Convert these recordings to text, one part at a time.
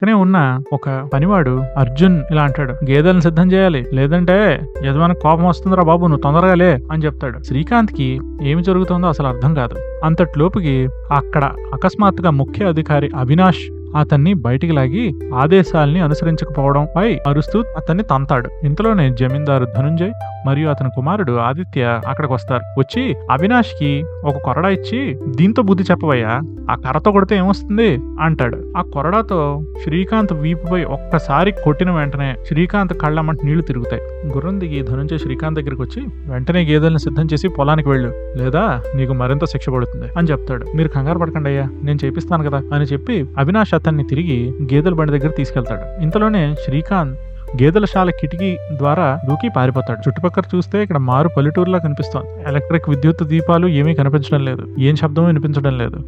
పక్కనే ఉన్న ఒక పనివాడు అర్జున్ ఇలా అంటాడు, గేదెలను సిద్ధం చేయాలి, లేదంటే యజమానికి కోపం వస్తుందిరా బాబు, నువ్వు తొందరగా లే అని చెప్తాడు. శ్రీకాంత్ కి ఏమి జరుగుతుందో అసలు అర్థం కాదు. అంతట్లోపుకి అక్కడ అకస్మాత్తుగా ముఖ్య అధికారి అవినాష్ అతన్ని బయటికి లాగి ఆదేశాల్ని అనుసరించకపోవడం పై అరుస్తూ అతన్ని తంతాడు. ఇంతలోనే జమీందారు ధనుంజయ్ మరియు అతని కుమారుడు ఆదిత్య అక్కడికి వస్తారు. వచ్చి అవినాష్ కి ఒక కొరడా ఇచ్చి, దీంతో బుద్ధి చెప్పవయ్యా, ఆ కర్రతో కొడితే ఏమొస్తుంది అంటాడు. ఆ కొరడాతో శ్రీకాంత్ వీపుపై ఒక్కసారి కొట్టిన వెంటనే శ్రీకాంత్ కళ్ళమంట నీళ్లు తిరుగుతాయి. గుర్రం దిగి ధనుంజయ్ శ్రీకాంత్ దగ్గరికి వచ్చి, వెంటనే గేదెలను సిద్ధం చేసి పొలానికి వెళ్ళు, లేదా నీకు మరింత శిక్ష పడుతుంది అని చెప్తాడు. మీరు కంగారు పడకండి అయ్యా, నేను చేపిస్తాను కదా అని చెప్పి అవినాష్ అతన్ని తిరిగి గేదెల బండి దగ్గర తీసుకెళ్తాడు. ఇంతలోనే శ్రీకాంత్ గేదెల శాల కిటికీ ద్వారా దూకి పారిపోతాడు. చుట్టుపక్కల చూస్తే ఇక్కడ మారు పల్లెటూరులా కనిపిస్తోంది. ఎలక్ట్రిక్ విద్యుత్ దీపాలు ఏమీ కనిపించడం లేదు, ఏం శబ్దం వినిపించడం లేదు.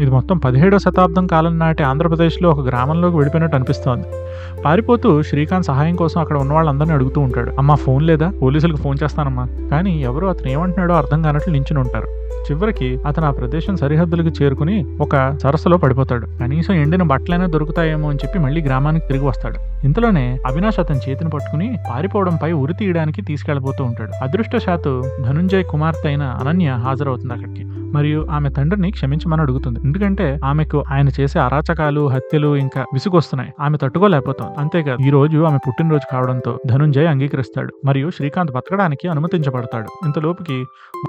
ఇది మొత్తం 17వ శతాబ్దం కాలం నాటి ఆంధ్రప్రదేశ్లో ఒక గ్రామంలోకి వెళ్ళిపోయినట్టు అనిపిస్తోంది. పారిపోతూ శ్రీకాంత్ సహాయం కోసం అక్కడ ఉన్న వాళ్ళందరినీ అడుగుతూ ఉంటాడు. అమ్మా ఫోన్ లేదా, పోలీసులకు ఫోన్ చేస్తానమ్మా. కానీ ఎవరు అతను ఏమంటున్నాడో అర్థం కానట్లు నించుని ఉంటారు. చివరికి అతను ఆ ప్రదేశం సరిహద్దులకు చేరుకుని ఒక సరస్సులో పడిపోతాడు. కనీసం ఎండిన బట్టలైనా దొరుకుతాయేమో అని చెప్పి మళ్ళీ గ్రామానికి తిరిగి వస్తాడు. ఇంతలోనే అవినాష్ అతని చేతిని పట్టుకుని పారిపోవడంపై ఉరి తీయడానికి తీసుకెళ్లిపోతూ ఉంటాడు. అదృష్టశాత్తు ధనుంజయ్ కుమార్తె అయిన అనన్య హాజరవుతుంది అక్కడికి. మరియు ఆమె తండ్రిని క్షమించమని అడుగుతుంది. ఎందుకంటే ఆమెకు ఆయన చేసే అరాచకాలు, హత్యలు ఇంకా విసుగొస్తున్నాయి. ఆమె తట్టుకోలేకపోతుంది. అంతేకాదు ఈ రోజు ఆమె పుట్టినరోజు కావడంతో ధనుంజయ్ అంగీకరిస్తాడు మరియు శ్రీకాంత్ బతకడానికి అనుమతించబడతాడు. ఇంతలోపుకి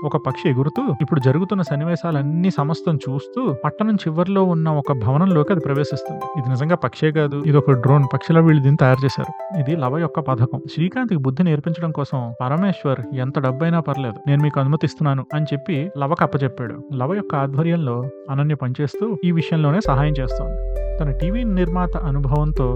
ఒక పక్షి ఎగురుతూ ఇప్పుడు జరుగుతున్న సన్నివేశాలన్నీ సమస్తం చూస్తూ పట్టణం చివరిలో ఉన్న ఒక భవనంలోకి అది ప్రవేశిస్తుంది. ఇది నిజంగా పక్షే కాదు, ఇది ఒక డ్రోన్. పక్షిలో వీళ్ళు దీన్ని తయారు చేశారు. ఇది లవ యొక్క పథకం. శ్రీకాంత్ కి బుద్ధి నేర్పించడం కోసం పరమేశ్వర్ ఎంత డబ్బైనా పర్లేదు, నేను మీకు అనుమతిస్తున్నాను అని చెప్పి లవకు అప్పచెప్పాడు. లవ యొక్క ఆధ్వర్యంలో అనన్య పనిచేస్తూ ఈ విషయంలోనే సహాయం చేస్తోంది. తన టీవీ నిర్మాత అనుభవంతో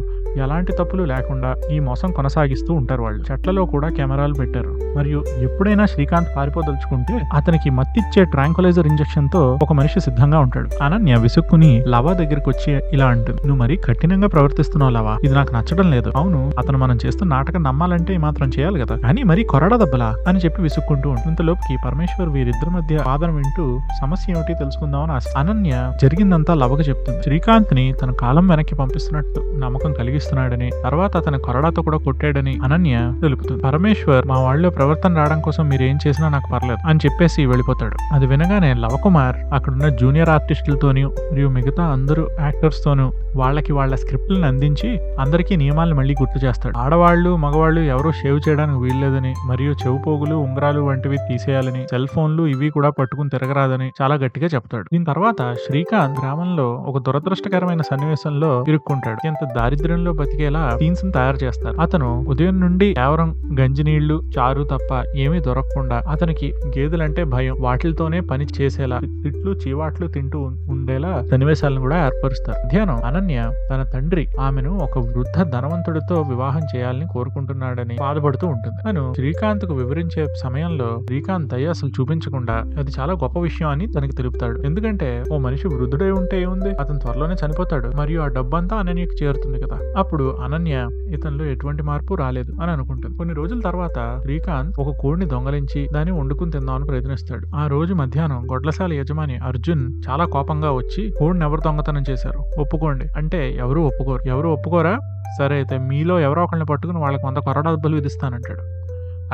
ఎలాంటి తప్పులు లేకుండా ఈ మోసం కొనసాగిస్తూ ఉంటారు వాళ్ళు. చెట్లలో కూడా కెమెరాలు పెట్టారు. మరియు ఎప్పుడైనా శ్రీకాంత్ పారిపోదలుచుకుంటే అతనికి మత్తిచ్చే ట్రాంకులైజర్ ఇంజెక్షన్ తో ఒక మనిషి సిద్ధంగా ఉంటాడు. అనన్య విసుక్కుని లవా దగ్గరికి వచ్చి ఇలా అంటుంది, నువ్వు మరీ కఠినంగా ప్రవర్తిస్తున్నావు లవా, ఇది నాకు నచ్చడం లేదు. అవును, అతను మనం చేస్తున్న నాటకం నమ్మాలంటే మాత్రం చేయాలి కదా, కానీ మరీ కొరడా దెబ్బలా అని చెప్పి విసుక్కుంటూ ఉంటుంది. ఇంతలోపుకి పరమేశ్వర్ వీరిద్దరి మధ్య వాదన వింటూ సమస్య ఏమిటి తెలుసుకుందామని అనన్య జరిగిందంతా లవకు చెప్తుంది. శ్రీకాంత్ ని తన కాలం వెనక్కి పంపిస్తున్నట్టు నమ్మకం కలిగిస్తున్నాడని, తర్వాత అతని కొరడాతో కూడా కొట్టాడని అనన్య తెలుపుతుంది. పరమేశ్వర్, మా వాళ్ళలో ప్రవర్తన రావడం కోసం మీరు ఏం చేసినా నాకు పర్లేదు అని చెప్పేసి వెళ్ళిపోతాడు. అది వినగానే లవకుమార్ అక్కడున్న జూనియర్ ఆర్టిస్టులతోనూ మరియు మిగతా అందరూ యాక్టర్స్ తోనూ వాళ్ళకి వాళ్ళ స్క్రిప్ట్లను అందించి అందరికీ నియమాలను మళ్ళీ గుర్తు చేస్తాడు. ఆడవాళ్లు మగవాళ్ళు ఎవరూ షేవ్ చేయడానికి వీల్లేదని, మరియు చెవు పోగులు ఉంగరాలు వంటివి తీసేయాలని, సెల్ ఫోన్లు ఇవి కూడా పట్టుకుని తిరగరాదని చాలా గట్టిగా చెప్తాడు. దీని తర్వాత శ్రీకాంత్ గ్రామంలో ఒక దురదృష్టకరమైన సన్నివేశంలో ఇరుక్కుంటాడు. ఎంత దారిద్ర్యంలో బతికేలా సీన్స్ తయారు చేస్తారు. అతను ఉదయం నుండి కేవలం గంజినీళ్లు, చారు తప్ప ఏమీ దొరకకుండా అతనికి గేదెలంటే భయం, వాటితోనే పని చేసేలా తిట్లు చీవాట్లు తింటూ ఉండేలా సన్నివేశాలను కూడా ఏర్పరుస్తారు. మధ్యాహ్నం అనన్య తన తండ్రి ఆమెను ఒక వృద్ధ ధనవంతుడితో వివాహం చేయాలని కోరుకుంటున్నాడని బాధపడుతూ ఉంటుంది. తను శ్రీకాంత్ కు వివరించే సమయంలో శ్రీకాంత్ దయ అసలు చూపించకుండా అది చాలా గొప్ప విషయం అని తనకి తెలుపుతాడు. ఎందుకంటే ఓ మనిషి వృద్ధుడై ఉంటే ఏముంది, అతను త్వరలోనే చనిపోతాడు మరియు ఆ డబ్బంతా అనన్యకి చేరుతుంది కదా. అప్పుడు అనన్య ఇతనిలో ఎటువంటి మార్పు రాలేదు అని అనుకుంటుంది. కొన్ని రోజుల తర్వాత శ్రీకాంత్ ఒక కోడిని దొంగలించి దాన్ని వండుకుని తిందామని ప్రయత్నిస్తాడు. ఆ రోజు మధ్యాహ్నం గొడ్లశాల యజమాని అర్జున్ చాలా కోపంగా వచ్చి, కోడిని ఎవరు దొంగతనం చేశారు, ఒప్పుకోండి అంటే ఎవరు ఒప్పుకోరు. ఎవరు ఒప్పుకోరా, సరే అయితే మీలో ఎవరో ఒకరిని పట్టుకుని వాళ్ళకి 100 కొరడా దెబ్బలు విధిస్తానంటాడు.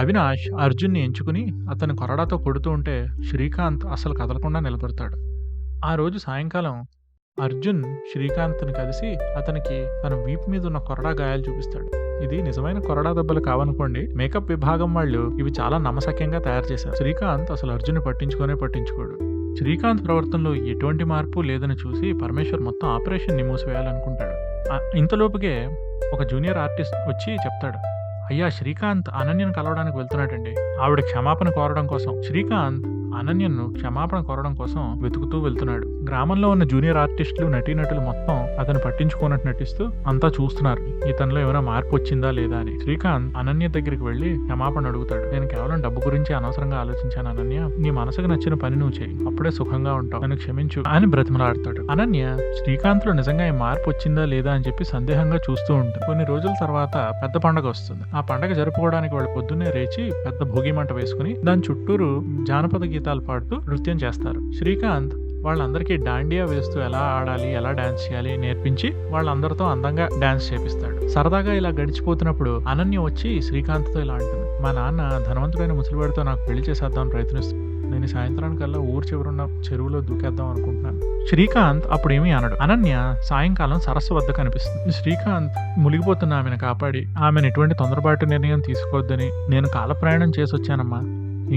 అవినాష్ అర్జున్ని ఎంచుకుని అతని కొరడాతో కొడుతూ ఉంటే శ్రీకాంత్ అసలు కదలకుండా నిలబడతాడు. ఆ రోజు సాయంకాలం అర్జున్ శ్రీకాంత్ని కలిసి అతనికి తన వీపు మీద ఉన్న కొరడా గాయాలు చూపిస్తాడు. ఇది నిజమైన కొరడా దెబ్బలు కావనుకోండి, మేకప్ విభాగం వాళ్ళు ఇవి చాలా నమ్మశక్యంగా తయారు చేశారు. శ్రీకాంత్ అసలు అర్జున్ని పట్టించుకోడు. శ్రీకాంత్ ప్రవర్తనలో ఎటువంటి మార్పు లేదని చూసి పరమేశ్వర్ మొత్తం ఆపరేషన్ ని మూసివేయాలనుకుంటాడు. ఇంతలోపుగే ఒక జూనియర్ ఆర్టిస్ట్ వచ్చి చెప్తాడు, అయ్యా శ్రీకాంత్ అనన్యను కలవడానికి వెళ్తున్నాడండి, ఆవిడ క్షమాపణ కోరడం కోసం. శ్రీకాంత్ అనన్యను క్షమాపణ కోరడం కోసం వెతుకుతూ వెళ్తున్నాడు. గ్రామంలో ఉన్న జూనియర్ ఆర్టిస్టులు, నటీనటులు మొత్తం అతను పట్టించుకోనట్టు నటిస్తూ అంతా చూస్తున్నారు ఇతనిలో ఏమైనా మార్పు వచ్చిందా లేదా అని. శ్రీకాంత్ అనన్య దగ్గరికి వెళ్లి క్షమాపణ అడుగుతాడు. నేను కేవలం డబ్బు గురించి అనవసరంగా ఆలోచించాను అనన్య, నీ మనసుకు నచ్చిన పని నువ్వు చేయి, అప్పుడే సుఖంగా ఉంటావు, నన్ను క్షమించు అని బ్రతిమలాడతాడు. అనన్య శ్రీకాంత్ లో నిజంగా ఈ మార్పు వచ్చిందా లేదా అని చెప్పి సందేహంగా చూస్తూ ఉంటుంది. కొన్ని రోజుల తర్వాత పెద్ద పండగ వస్తుంది. ఆ పండగ జరుపుకోవడానికి వాళ్ళు పొద్దున్నే లేచి పెద్ద భోగి మంట వేసుకుని దాని చుట్టూరు జానపద గీతాలు పాడుతూ నృత్యం చేస్తారు. శ్రీకాంత్ వాళ్ళందరికీ డాండియా వేస్తూ ఎలా ఆడాలి, ఎలా డాన్స్ చేయాలి నేర్పించి వాళ్ళందరితో అందంగా డాన్స్ చేపిస్తాడు. సరదాగా ఇలా గడిచిపోతున్నప్పుడు అనన్య వచ్చి శ్రీకాంత్తో ఇలా అంటుంది, మా నాన్న ధనవంతుడైన ముసలివాడితో నాకు పెళ్లి చేసేద్దామని ప్రయత్నిస్తుంది. నేను సాయంత్రానికల్లా ఊరు చివరున్న చెరువులో దూకేద్దాం అనుకుంటున్నాను. శ్రీకాంత్ అప్పుడేమీ అనడు. అనన్య సాయంకాలం సరస్సు వద్ద కనిపిస్తుంది. శ్రీకాంత్ మునిగిపోతున్న ఆమెను కాపాడి ఆమెను ఎటువంటి తొందరపాటు నిర్ణయం తీసుకోవద్దని, నేను కాలప్రయాణం చేసి వచ్చానమ్మా,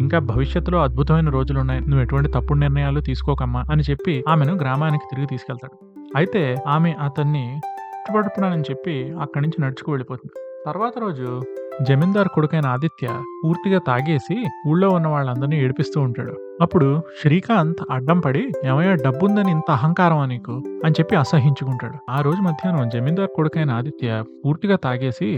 ఇంకా భవిష్యత్తులో అద్భుతమైన రోజులున్నాయి, నువ్వు ఎటువంటి తప్పుడు నిర్ణయాలు తీసుకోకమ్మా అని చెప్పి ఆమెను గ్రామానికి తిరిగి తీసుకెళ్తాడు. అయితే ఆమె అతన్ని ఇష్టపడుతున్నానని చెప్పి అక్కడి నుంచి నడుచుకు వెళ్ళిపోతుంది. తర్వాత రోజు జమీందార్ కొడుకైన ఆదిత్య పూర్తిగా తాగేసి ఊళ్ళో ఉన్న వాళ్ళందరినీ ఏడిపిస్తూ ఉంటాడు. అప్పుడు శ్రీకాంత్ అడ్డం పడి, ఏమయ్యా డబ్బుందని ఇంత అహంకారమా నీకు అని చెప్పి అసహించుకుంటాడు. ఆ రోజు మధ్యాహ్నం జమీందార్ కొడుకైన ఆదిత్య పూర్తిగా తాగేసి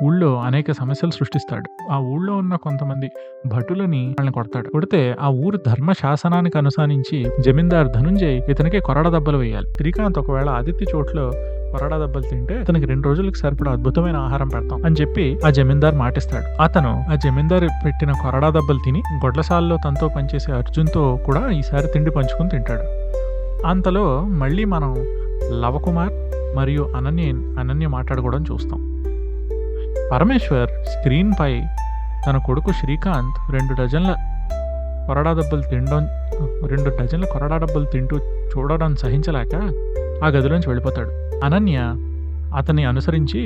ఊళ్ళో అనేక సమస్యలు సృష్టిస్తాడు. ఆ ఊళ్ళో ఉన్న కొంతమంది భటులని వాళ్ళని కొడతాడు. కొడితే ఆ ఊరు ధర్మ శాసనానికి అనుసారించి జమీందార్ ధనుంజయ్ ఇతనికి కొరడా దెబ్బలు వేయాలి. శ్రీకాంత్ ఒకవేళ ఆదిత్య చోట్లో కొరడా దెబ్బలు తింటే అతనికి 2 రోజులకు సరిపడా అద్భుతమైన ఆహారం పెడతాం అని చెప్పి ఆ జమీందార్ మాటిస్తాడు. అతను ఆ జమీందార్ పెట్టిన కొరడా దెబ్బలు తిని గొడ్లసాల్లో తనతో పనిచేసే అర్జున్తో కూడా ఈసారి తిండి పంచుకుని తింటాడు. అంతలో మళ్ళీ మనం లవకుమార్ మరియు అనన్య మాట్లాడుకోవడం చూస్తాం. పరమేశ్వర్ స్క్రీన్ పై తన కొడుకు శ్రీకాంత్ 2 డజన్ల కొరడా దెబ్బలు తింటూ చూడడం సహించలేక ఆ గదిలోంచి వెళ్ళిపోతాడు. అనన్య అతన్ని అనుసరించి,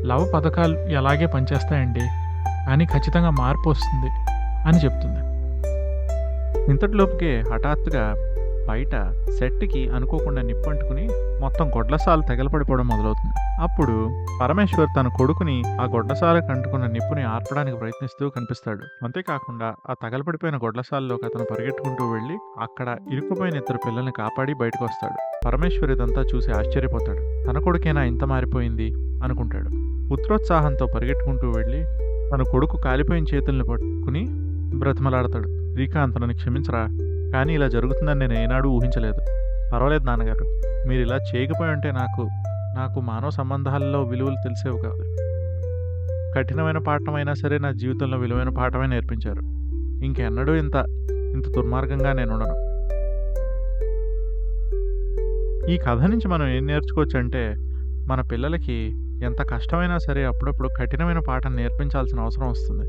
లవ పథకాలు ఎలాగే పనిచేస్తాయండి, కానీ ఖచ్చితంగా మార్పు వస్తుంది అని చెప్తుంది. ఇంతటిలోపుకే హఠాత్తుగా బయట సెట్కి అనుకోకుండా నిప్పంటుకుని మొత్తం గొడ్లసాలు తగలపడిపోవడం మొదలవుతుంది. అప్పుడు పరమేశ్వర్ తన కొడుకుని ఆ గొడ్లసాలకు అంటుకున్న నిప్పుని ఆర్పడానికి ప్రయత్నిస్తూ కనిపిస్తాడు. అంతేకాకుండా ఆ తగలపడిపోయిన గొడ్లసాల్లోకి అతను పరిగెట్టుకుంటూ వెళ్ళి అక్కడ ఇరుక్కుపోయిన 2 పిల్లల్ని కాపాడి బయటకు వస్తాడు. పరమేశ్వర్ ఇదంతా చూసి ఆశ్చర్యపోతాడు. తన కొడుకేనా ఇంత మారిపోయింది అనుకుంటాడు. పుత్రోత్సాహంతో పరిగెట్టుకుంటూ వెళ్ళి తన కొడుకు కాలిపోయిన చేతుల్ని పట్టుకుని బ్రతిమలాడతాడు. శ్రీకాంత్, నన్ను క్షమించరా, కానీ ఇలా జరుగుతుందని నేను ఏనాడూ ఊహించలేదు. పర్వాలేదు నాన్నగారు, మీరు ఇలా చేయకపోయి ఉంటే నాకు మానవ సంబంధాల్లో విలువలు తెలిసేవి కాదు. కఠినమైన పాఠం అయినా సరే నా జీవితంలో విలువైన పాఠమే నేర్పించారు. ఇంకెన్నడూ ఇంత దుర్మార్గంగా నేను ఉండను. ఈ కథ నుంచి మనం ఏం నేర్చుకోవచ్చు అంటే, మన పిల్లలకి ఎంత కష్టమైనా సరే అప్పుడప్పుడు కఠినమైన పాఠం నేర్పించాల్సిన అవసరం వస్తుంది.